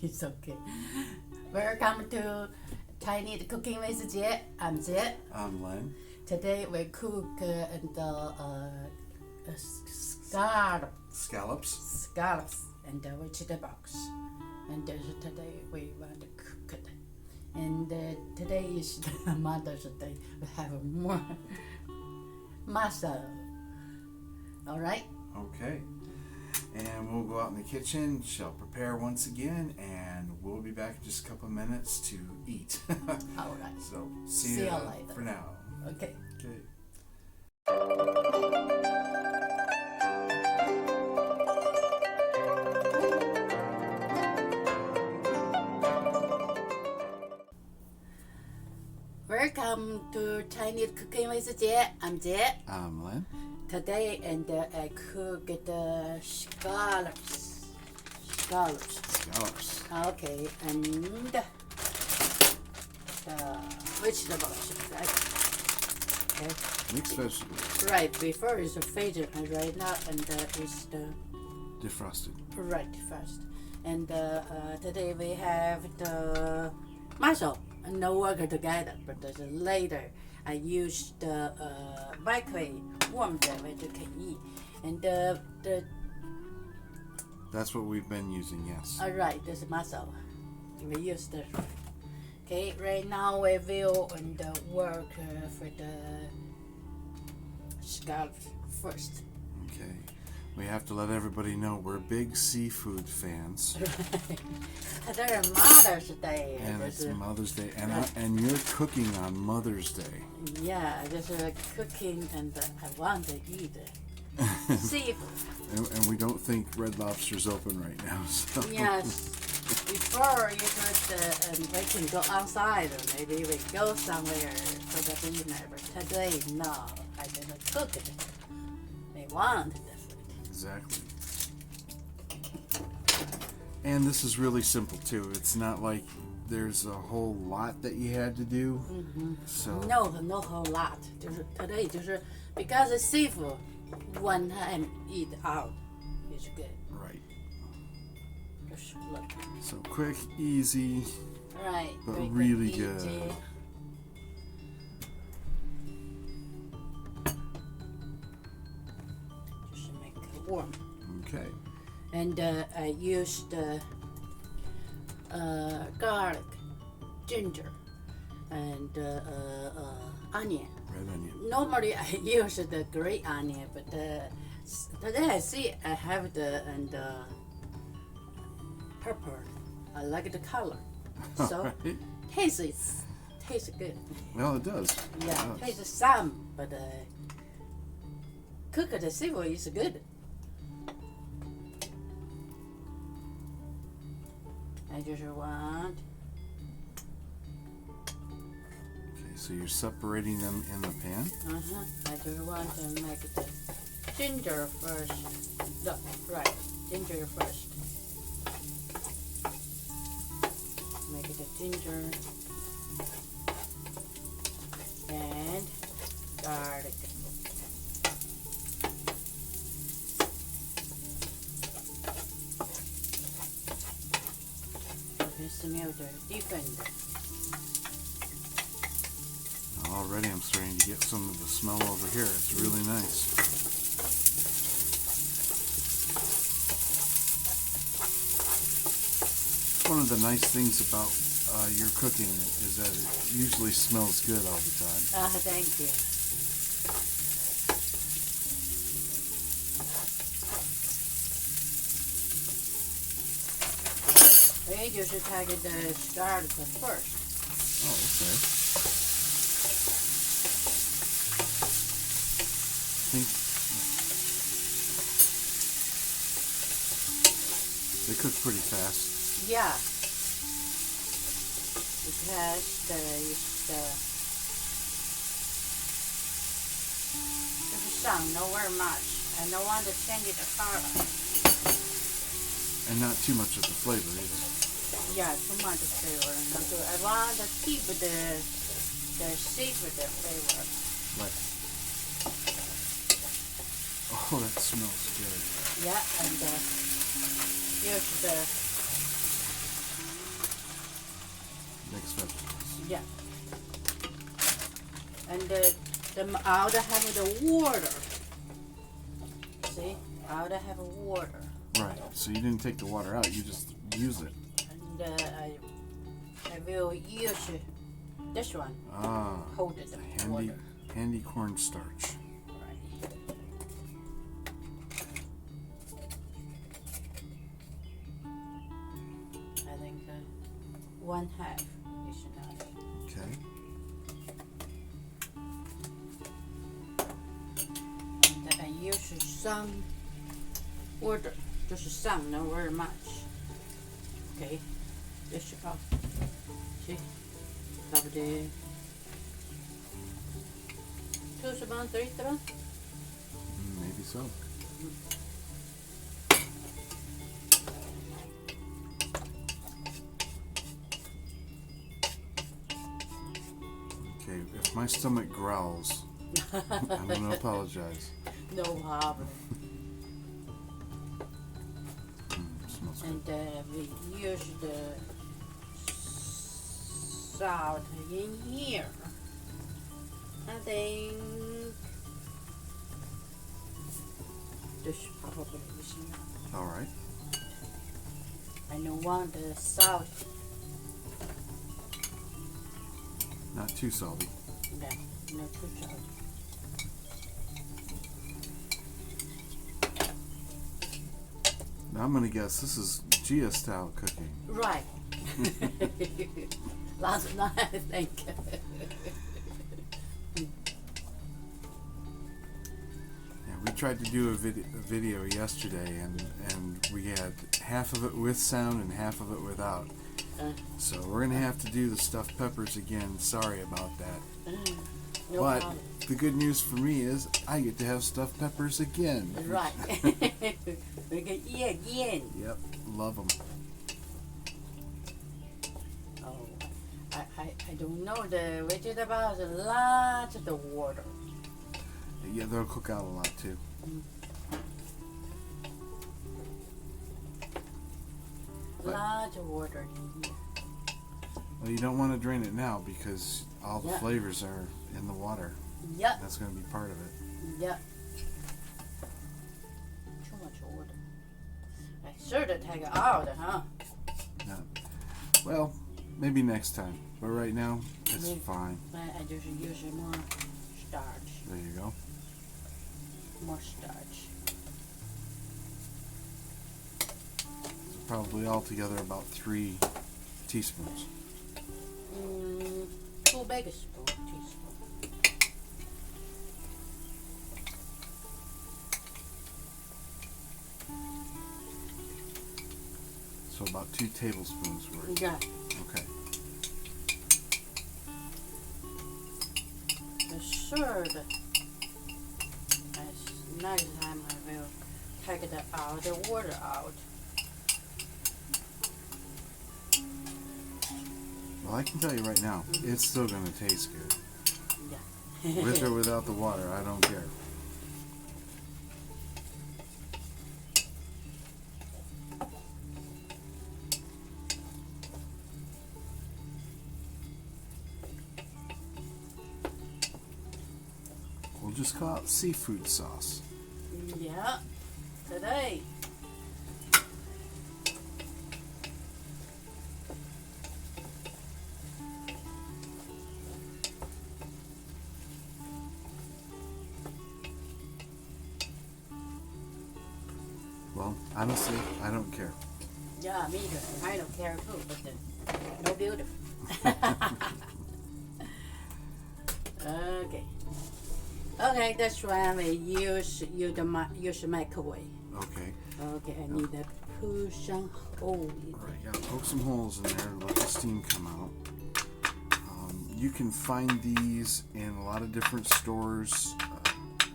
It's okay. Welcome to Chinese Cooking with Jie. I'm Jie. I'm Len. Today we cook scallops and vegetables. And today we want to cook it. And today is Mother's Day. We have more mussel. All right? Okay. And we'll go out in the kitchen. She'll prepare once again, and we'll be back in just a couple of minutes to eat. All right. So see you later. For now. Okay. Okay. Welcome to Chinese Cooking with Jie. I'm Jie. I'm Len. Today I cook the scallops. Scallops. Okay, and the vegetables. Okay. Mixed vegetables. Right, before is the frozen, and right now and is the Defrosted. right first. And today we have the mussel. No work together, but later I use the microwave warm the way you can eat. And the That's what we've been using, yes. alright, this mussel. We use the okay. Right now we will work for the scallops first. Okay. We have to let everybody know we're big seafood fans. There's Mother's Day. And it's Mother's Day. And, right. and you're cooking on Mother's Day. Yeah, just cooking, and I want to eat seafood. And we don't think Red Lobster's open right now. So. Yes. Before you could, and we can go outside, or maybe we go somewhere for the dinner. But today, no, I didn't cook it. We want this. Exactly. And this is really simple too. It's not like there's a whole lot that you had to do. Mm-hmm. So no whole lot. Today, because it's seafood, one time eat out is good. right. Just look. So quick, easy, Right. but quick and really easy. good. Just make it warm. Okay. And I used garlic, ginger, and onion. Red onion. Normally I use the green onion, but today I see I have the purple. I like the color, so Right. tastes good. Well, it does. Yeah, It does. tastes some, but cook the seafood is good. I just want. Okay, so you're separating them in the pan. I just want to make the ginger first. No, right, ginger first. Make the ginger and garlic. Smell the different. Already I'm starting to get some of the smell over here. It's really nice. One of the nice things about your cooking is that it usually smells good all the time. Thank you. We just take the scallops first. Oh, okay. I think they cook pretty fast. Yeah. Because it's sun, not very much. I don't want to change the color. And not too much of the flavor either. Yeah, too much flavor. Not good. I want to keep the seafood flavor. Right. Oh, that smells good. Yeah, and use the vegetables. Yeah. And the out have the water. See, out have water. Right. So you didn't take the water out. You just use it. And I will use this one. Ah. Hold it. Handy cornstarch. Right. I think 1/2 is enough. Okay. And I use some water, just some, not very much. Okay, this about, see, about the 2 spoons, 3 spoons. Maybe so. Okay, if my stomach growls, I'm going to apologize. No problem. Smells good. And we use the salt in here. I think this probably is enough. All right. I don't want the salt. Not too salty. No, not too salty. Now I'm going to guess this is Jie style cooking. Right. Last night, I think. Yeah, we tried to do a video yesterday, and we had half of it with sound and half of it without. So we're going to have to do the stuffed peppers again. Sorry about that. No But problem. the good news for me is I get to have stuffed peppers again. Right. We can eat again. Yep, love them. Oh, I don't know. The vegetables, lots of the water. Yeah, they'll cook out a lot too. But- Lots of water in here. Well, you don't want to drain it now because all the Yeah. flavors are in the water. Yep. That's going to be part of it. Yep. Too much water. I should have taken out, huh? Yeah. Well, maybe next time. But right now, it's Maybe. fine. I just use more starch. There you go. More starch. So probably altogether about 3 teaspoons. 2 big teaspoons. So about 2 tablespoons worth. Yeah. Okay. The third. Next time I will take the water out. Well, I can tell you right now, it's still going to taste good. Yeah. With or without the water, I don't care. We'll just call it seafood sauce. Yeah. Today. Well, honestly, I don't care. Yeah, me too. I don't care too, but no beautiful. Okay. Okay, that's why I use microwave. Okay. Okay, I need to push some hole in All right, gotta poke some holes in there, let the steam come out. You can find these in a lot of different stores,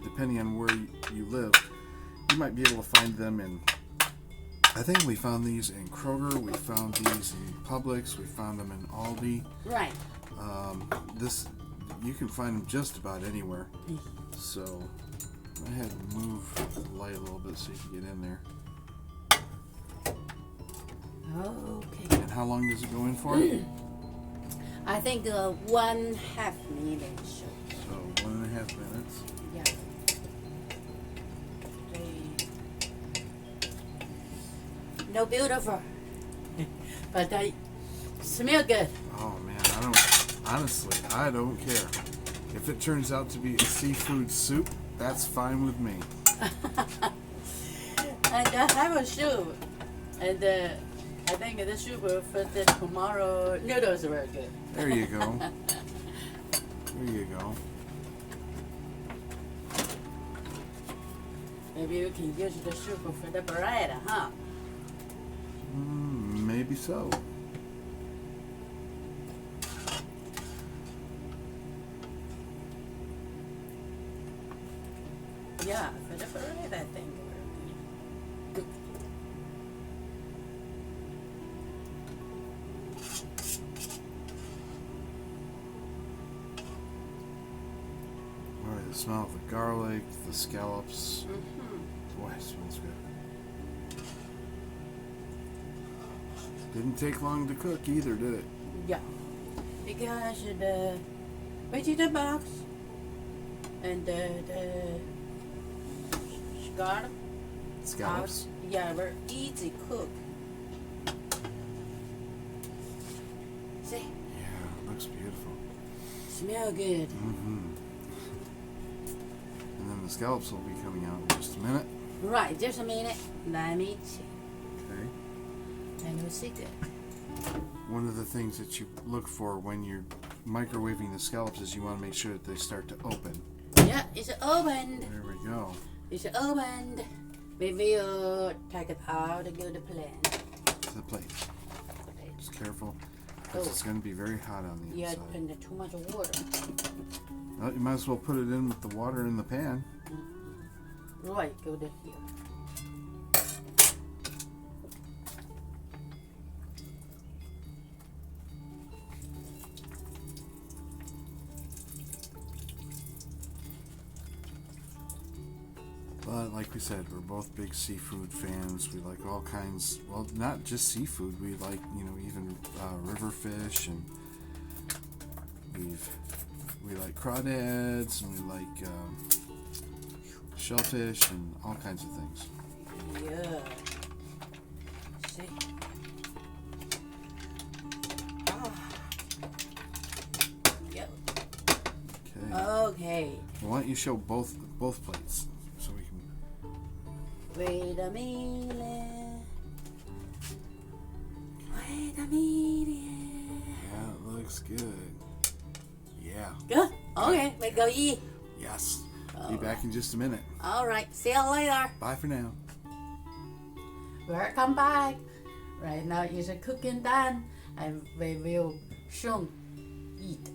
depending on where you live. You might be able to find them in, I think we found these in Kroger, we found these in Publix, we found them in Aldi. Right. You can find them just about anywhere. So, go ahead and move the light a little bit so you can get in there. Okay. And how long does it go in for? I think 1/2 minute show. So 1.5 minutes. Yeah. No beautiful, but they smell good. Oh man, I don't care. If it turns out to be a seafood soup, that's fine with me. And I have a soup, and I think the soup for the tomorrow noodles were good. There you go. There you go. Maybe you can use the soup for the bread, huh? Maybe so. Yeah, for the bread, I think. Good. Boy, the smell of the garlic, the scallops. Mm-hmm. Boy, it smells good. Didn't take long to cook either, did it? Yeah, because the vegetables and the Scallops. yeah, were easy cook. See, Yeah, it looks beautiful. smell good. And then the scallops will be coming out in just a minute. Right, just a minute. Let me check. Okay. And we'll see good. One of the things that you look for when you're microwaving the scallops is you want to make sure that they start to open. Yeah, it's opened. There we go. It's opened. We will take it out and go to plant. To the plate. Just careful, because it's going to be very hot on the Yeah, inside. and too much water. Well, you might as well put it in with the water in the pan. Right, go to here. But like we said, we're both big seafood fans. We like all kinds. Well, not just seafood. We like, even river fish, and we like crawdads, and we like shellfish, and all kinds of things. Yeah. See. Yep. Okay. Okay. Well, why don't you show both plates so we can. Wait a minute. Wait a minute. Yeah, it looks good. Yeah. Good. Okay, we go eat. Yes. Be back in just a minute. All right. See you later. Bye for now. Welcome back. Right now is cooking done, and we will soon eat.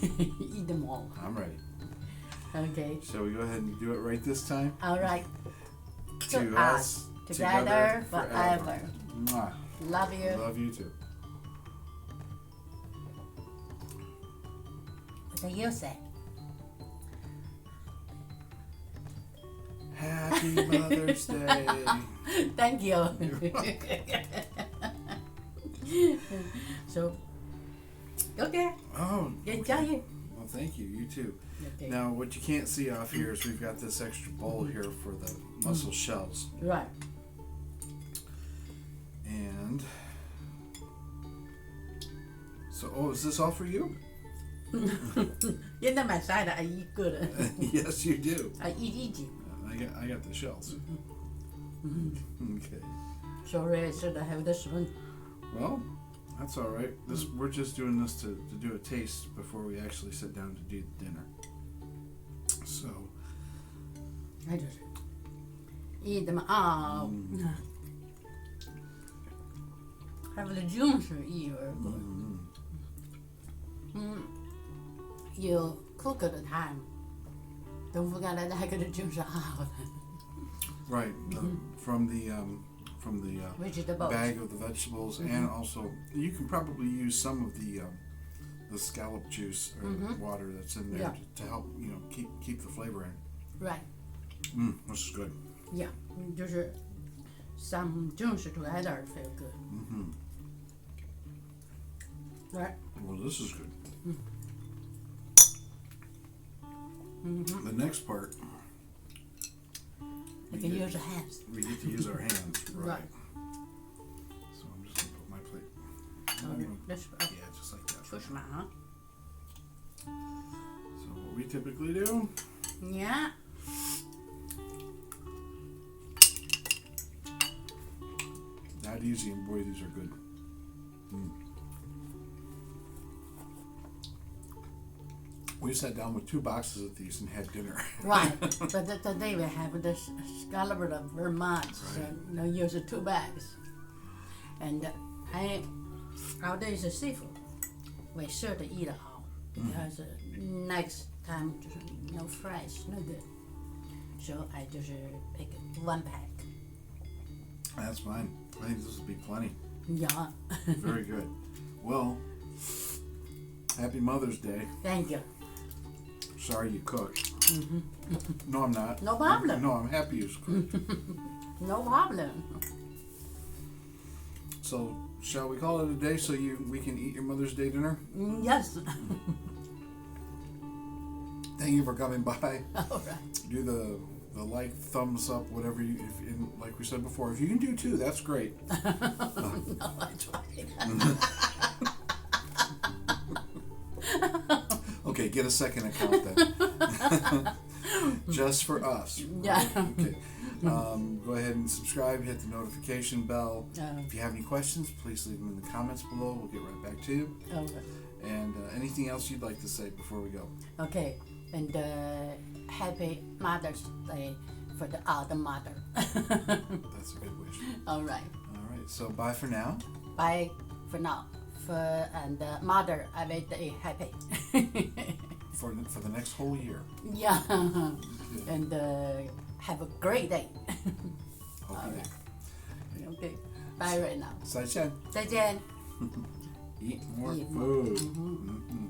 Eat them all. I'm ready. Okay. Shall we go ahead and do it right this time? All right. To us, together forever. Mwah. Love you. Love you too. What do you say? Happy Mother's Day. Thank you. So, okay. Oh, Enjoy okay. it. Well, thank you. You too. Okay. Now, what you can't see off here is we've got this extra bowl here for the mussel shells. Right. And so, is this all for you? You know my side, I eat good. Yes, you do. I eat easy. I got the shells. Okay. Sorry, I should have the spoon. Well, that's all right. We're just doing this to do a taste before we actually sit down to do dinner. So. I just eat them all. Have the juice eat very good. You cook at the time. Don't forget that I got the juice out. Right. From the Vegetables. bag of the vegetables, and also you can probably use some of the scallop juice or water that's in there to help keep the flavor in. Right. This is good. Yeah. 就是some juice together feel good. Right. Well, this is good. The next part, You can use your hands. we get to use our hands, right? Right. So I'm just gonna put my plate. This, Yeah, just like that. push my arm. So what we typically do, Yeah. that easy, and boy, these are good. We sat down with 2 boxes of these and had dinner. Right. But today we have this scallop of Vermont. So use 2 bags. And our day is seafood. We sure to eat it all because next time no fresh, no good. So I just pick 1 pack. That's fine. I think this will be plenty. Yeah. Very good. Well, happy Mother's Day. Thank you. Sorry you cooked. No, I'm not. No problem. No, I'm happy you cooked. No problem. So, shall we call it a day so we can eat your Mother's Day dinner? Yes. Thank you for coming by. All right. Do the like, thumbs up, whatever you. Like we said before, if you can do 2, that's great. No, I tried. Okay, get a second account then. Just for us. Right? Yeah. Okay. Go ahead and subscribe, hit the notification bell. If you have any questions, please leave them in the comments below. We'll get right back to you. Okay. And anything else you'd like to say before we go? Okay. And happy Mother's Day for the other mother. That's a good wish. All right. All right. So bye for now. Bye for now. And mother, I will be happy. For the next whole year. Yeah. And have a great day. Hope All you right. do. Okay. Bye right now. 再见. 再见. Eat more Eat more. food. Mhm. Mm-hmm.